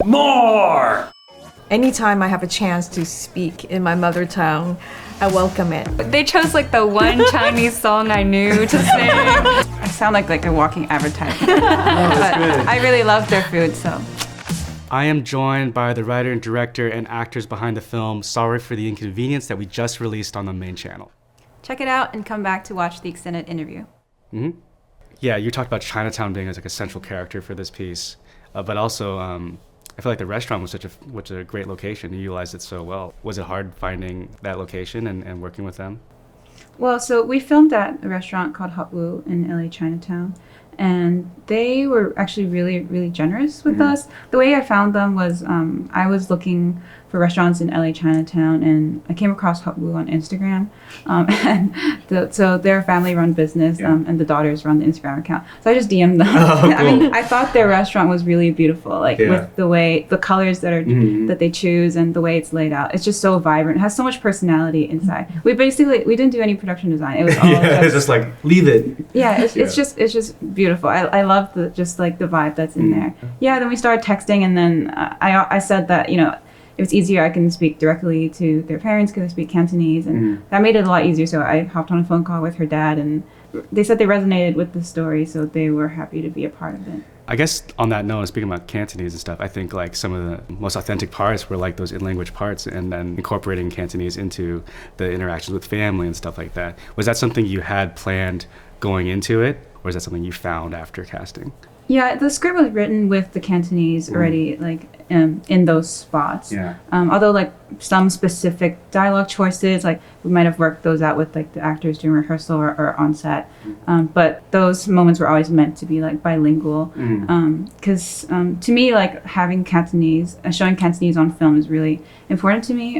More! Anytime I have a chance to speak in my mother tongue, I welcome it. They chose like the one Chinese song I knew to sing. I sound like a walking advertisement. But I really love their food, so. I am joined by the writer and director and actors behind the film Sorry for the Inconvenience that we just released on the main channel. Check it out and come back to watch the extended interview. Mm-hmm. Yeah, you talked about Chinatown being as like a central character for this piece, but also I feel like the restaurant was such a great location. You utilized it so well. Was it hard finding that location and working with them? Well, so we filmed at a restaurant called Hot Woo in LA Chinatown, and they were actually really, really generous with us. The way I found them was I was looking for restaurants in LA Chinatown, and I came across Hot Woo on Instagram. So they're a family-run business, and the daughters run the Instagram account. So I just DM'd them. Oh, cool. I mean, I thought their restaurant was really beautiful, with the way, the colors that are that they choose and the way it's laid out. It's just so vibrant. It has so much personality inside. We didn't do any production design. It was all it's just like, leave it. Yeah, it's just beautiful. I love the vibe that's in there. Yeah, then we started texting, and then I said that, if it's easier, I can speak directly to their parents because I speak Cantonese, and that made it a lot easier. So I hopped on a phone call with her dad, and they said they resonated with the story, so they were happy to be a part of it. I guess on that note, speaking about Cantonese and stuff, I think like some of the most authentic parts were like those in-language parts, and then incorporating Cantonese into the interactions with family and stuff like that. Was that something you had planned going into it, or is that something you found after casting? Yeah, the script was written with the Cantonese already, in those spots. Yeah. Although some specific dialogue choices, we might have worked those out with the actors during rehearsal or on set. But those moments were always meant to be bilingual. Because to me, having Cantonese, showing Cantonese on film is really important to me.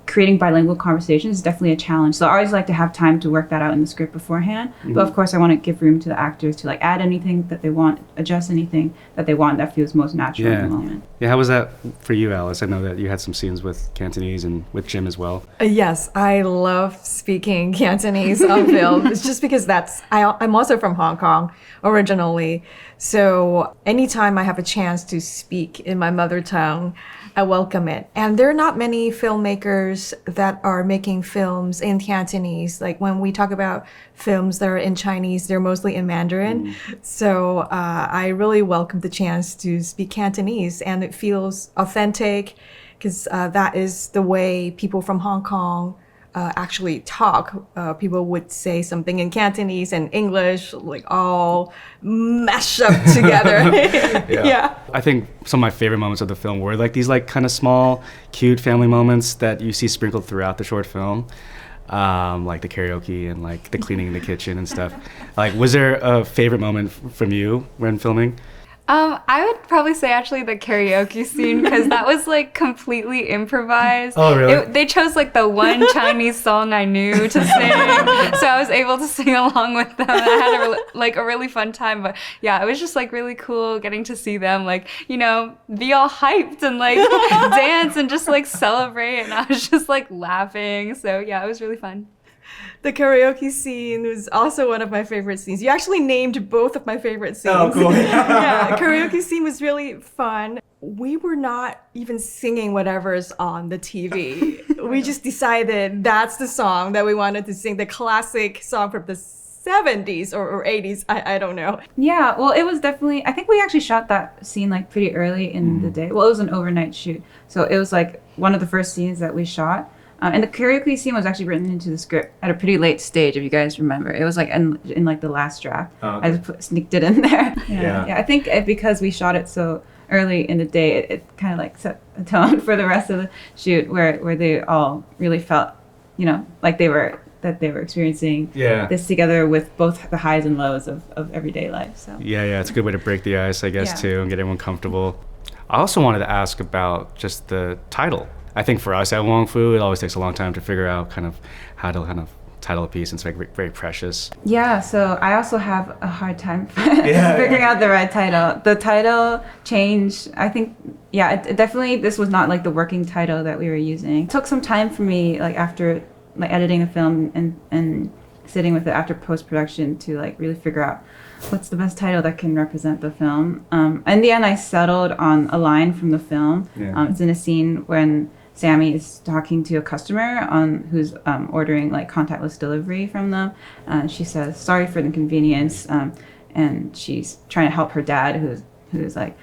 Creating bilingual conversations is definitely a challenge. So I always like to have time to work that out in the script beforehand. But of course, I want to give room to the actors to add anything that they want, adjust anything that they want that feels most natural in the moment. Yeah, how was that for you, Alice? I know that you had some scenes with Cantonese and with Jim as well. Yes, I love speaking Cantonese on film. It's just because I'm also from Hong Kong originally. So anytime I have a chance to speak in my mother tongue, I welcome it. And there are not many filmmakers that are making films in Cantonese. When we talk about films that are in Chinese, they're mostly in Mandarin. So I really welcome the chance to speak Cantonese, and it feels authentic because that is the way people from Hong Kong actually talk. People would say something in Cantonese and English, all mashed up together. Yeah. I think some of my favorite moments of the film were these kind of small, cute family moments that you see sprinkled throughout the short film. Like the karaoke and the cleaning in the kitchen and stuff. Was there a favorite moment from you when filming? I would probably say actually the karaoke scene, because that was completely improvised. Oh, really? They chose the one Chinese song I knew to sing, so I was able to sing along with them. And I had a really fun time. But yeah, it was just really cool getting to see them be all hyped and dance and just celebrate. And I was just laughing. So yeah, it was really fun. The karaoke scene was also one of my favorite scenes. You actually named both of my favorite scenes. Oh, cool. Yeah, karaoke scene was really fun. We were not even singing whatever's on the TV. We just decided that's the song that we wanted to sing, the classic song from the 70s or 80s, I don't know. Yeah, well, it was definitely, I think we actually shot that scene pretty early in the day. Well, it was an overnight shoot. So it was one of the first scenes that we shot. And the karaoke scene was actually written into the script at a pretty late stage, if you guys remember. It was in the last draft. Oh, okay. I just sneaked it in there. Yeah. I think because we shot it so early in the day, it kind of set a tone for the rest of the shoot, where they all really felt, they were experiencing this together with both the highs and lows of everyday life. So yeah, it's a good way to break the ice, I guess, too, and get everyone comfortable. I also wanted to ask about just the title. I think for us at Wong Fu, it always takes a long time to figure out how to title a piece. It's very, very precious. Yeah, so I also have a hard time figuring out the right title. The title change, I think, it definitely, this was not the working title that we were using. It took some time for me, after editing the film and sitting with it after post-production to really figure out what's the best title that can represent the film. In the end, I settled on a line from the film. Yeah. It's in a scene when Sammy is talking to a customer who's ordering like contactless delivery from them. She says, "Sorry for the inconvenience," and she's trying to help her dad, who's like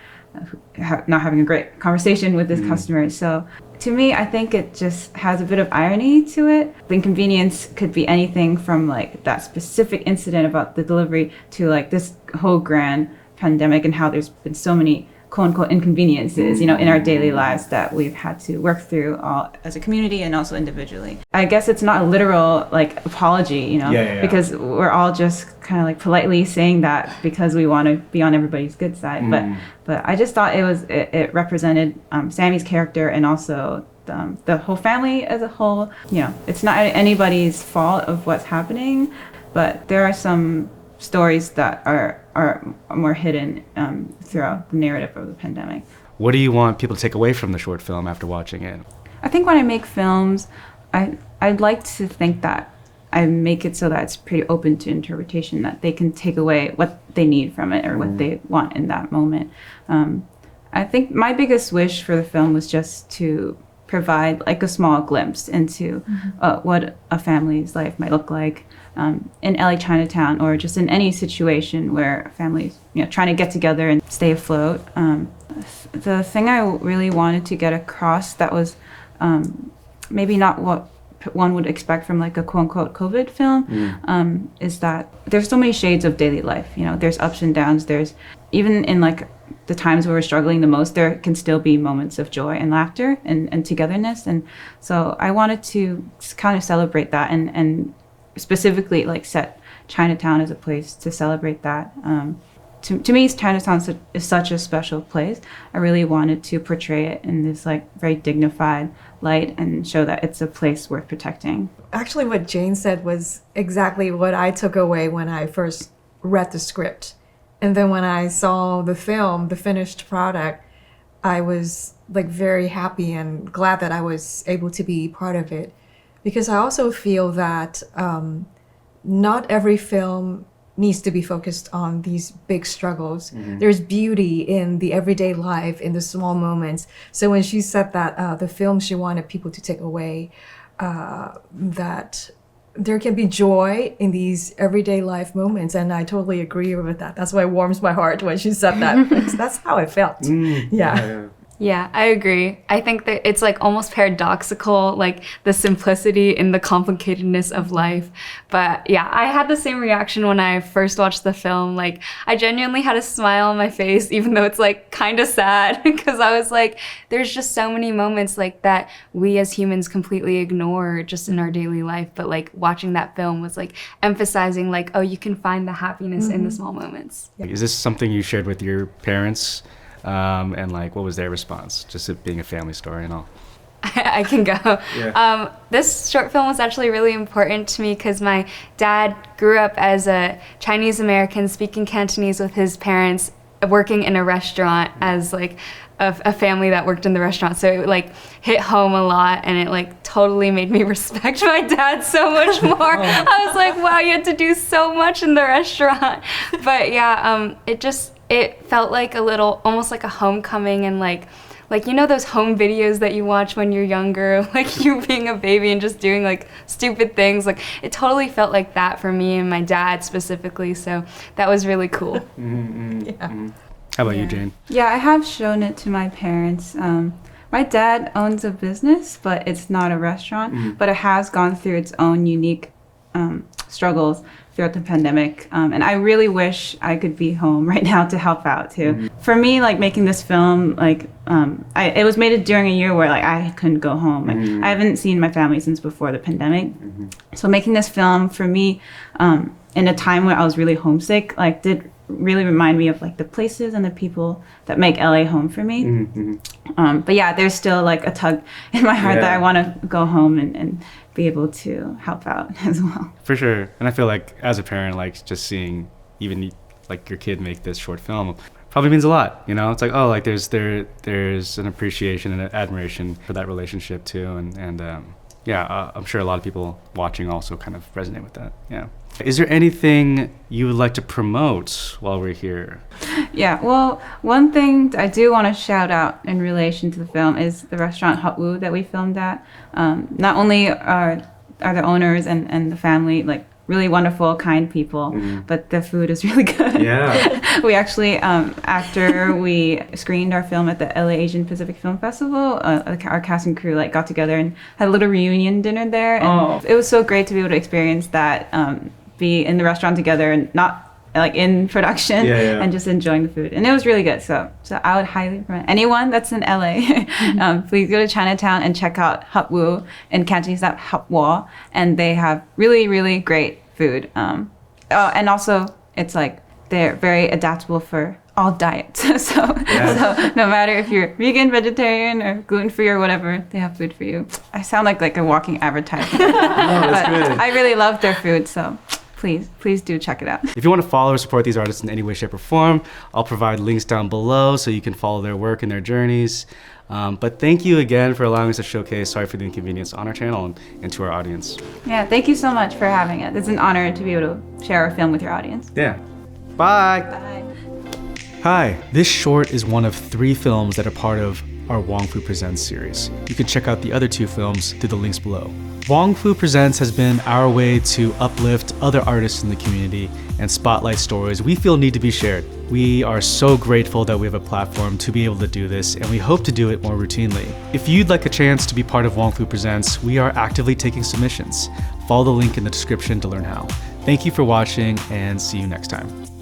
not having a great conversation with this customer. So to me, I think it just has a bit of irony to it. The inconvenience could be anything from like that specific incident about the delivery to like this whole grand pandemic and how there's been so many quote unquote inconveniences, in our daily lives that we've had to work through all as a community and also individually. I guess it's not a literal like apology, because we're all just kind of like politely saying that because we want to be on everybody's good side. But I just thought it represented Sammy's character and also the whole family as a whole. It's not anybody's fault of what's happening, but there are some stories that are more hidden throughout the narrative of the pandemic. What do you want people to take away from the short film after watching it? I think when I make films, I'd like to think that I make it so that it's pretty open to interpretation, that they can take away what they need from it or what they want in that moment. I think my biggest wish for the film was just to provide like a small glimpse into what a family's life might look like in LA Chinatown, or just in any situation where families trying to get together and stay afloat. The thing I really wanted to get across that was maybe not what one would expect from like a quote-unquote COVID film, is that there's so many shades of daily life. There's ups and downs. There's even in like the times where we're struggling the most, there can still be moments of joy and laughter and togetherness. And so I wanted to kind of celebrate that and specifically like set Chinatown as a place to celebrate that. To me, Chinatown is such a special place. I really wanted to portray it in this like very dignified light and show that it's a place worth protecting. Actually, what Jane said was exactly what I took away when I first read the script. And then when I saw the film, the finished product, I was like very happy and glad that I was able to be part of it. Because I also feel that not every film needs to be focused on these big struggles. There's beauty in the everyday life, in the small moments. So when she said that the film she wanted people to take away, that there can be joy in these everyday life moments, and I totally agree with that. That's why it warms my heart when she said that. That's how I felt. Yeah, I agree. I think that it's like almost paradoxical, like the simplicity in the complicatedness of life. But yeah, I had the same reaction when I first watched the film. Like I genuinely had a smile on my face, even though it's like kind of sad, because I was like, there's just so many moments like that we as humans completely ignore just in our daily life. But like watching that film was like emphasizing like, oh, you can find the happiness in the small moments. Is this something you shared with your parents? And like, what was their response? Just it being a family story and all. I can go. Yeah. This short film was actually really important to me because my dad grew up as a Chinese American speaking Cantonese with his parents, working in a restaurant as like a family that worked in the restaurant. So it like hit home a lot, and it like totally made me respect my dad so much more. I was like, wow, you had to do so much in the restaurant. But yeah, it felt like a little, almost like a homecoming, and like those home videos that you watch when you're younger, like you being a baby and just doing like stupid things. Like it totally felt like that for me and my dad specifically. So that was really cool. How about you, Jane? Yeah, I have shown it to my parents. My dad owns a business, but it's not a restaurant, but it has gone through its own unique struggles throughout the pandemic. And I really wish I could be home right now to help out too. For me, like making this film, like it was made during a year where like I couldn't go home. I haven't seen my family since before the pandemic. So making this film for me, in a time where I was really homesick, like did really remind me of like the places and the people that make LA home for me. But yeah, there's still like a tug in my heart that I want to go home and be able to help out as well. For sure. And I feel like as a parent, like just seeing even like your kid make this short film probably means a lot, It's like, oh, like there's an appreciation and an admiration for that relationship too. And yeah, I'm sure a lot of people watching also kind of resonate with that. Yeah. Is there anything you would like to promote while we're here? Yeah, well, one thing I do want to shout out in relation to the film is the restaurant Hot Woo that we filmed at. Not only are the owners and the family like really wonderful, kind people, but the food is really good. Yeah. We actually, after we screened our film at the LA Asian Pacific Film Festival, our cast and crew like got together and had a little reunion dinner there. And it was so great to be able to experience that, be in the restaurant together and not like in production and just enjoying the food. And it was really good. So I would highly recommend anyone that's in LA, please go to Chinatown and check out Hot Woo. In Cantonese, that Hot Woo. And they have really, really great food. And also it's like they're very adaptable for all diets. So no matter if you're vegan, vegetarian, or gluten-free or whatever, they have food for you. I sound like a walking advertisement. No, that's good. I really love their food, so please do check it out. If you want to follow or support these artists in any way, shape, or form, I'll provide links down below so you can follow their work and their journeys. But thank you again for allowing us to showcase Sorry for the Inconvenience on our channel and to our audience. Yeah, thank you so much for having it. It's an honor to be able to share our film with your audience. Yeah. Bye. Bye. Hi, this short is one of 3 films that are part of our Wong Fu Presents series. You can check out the other 2 films through the links below. Wong Fu Presents has been our way to uplift other artists in the community and spotlight stories we feel need to be shared. We are so grateful that we have a platform to be able to do this, and we hope to do it more routinely. If you'd like a chance to be part of Wong Fu Presents, we are actively taking submissions. Follow the link in the description to learn how. Thank you for watching, and see you next time.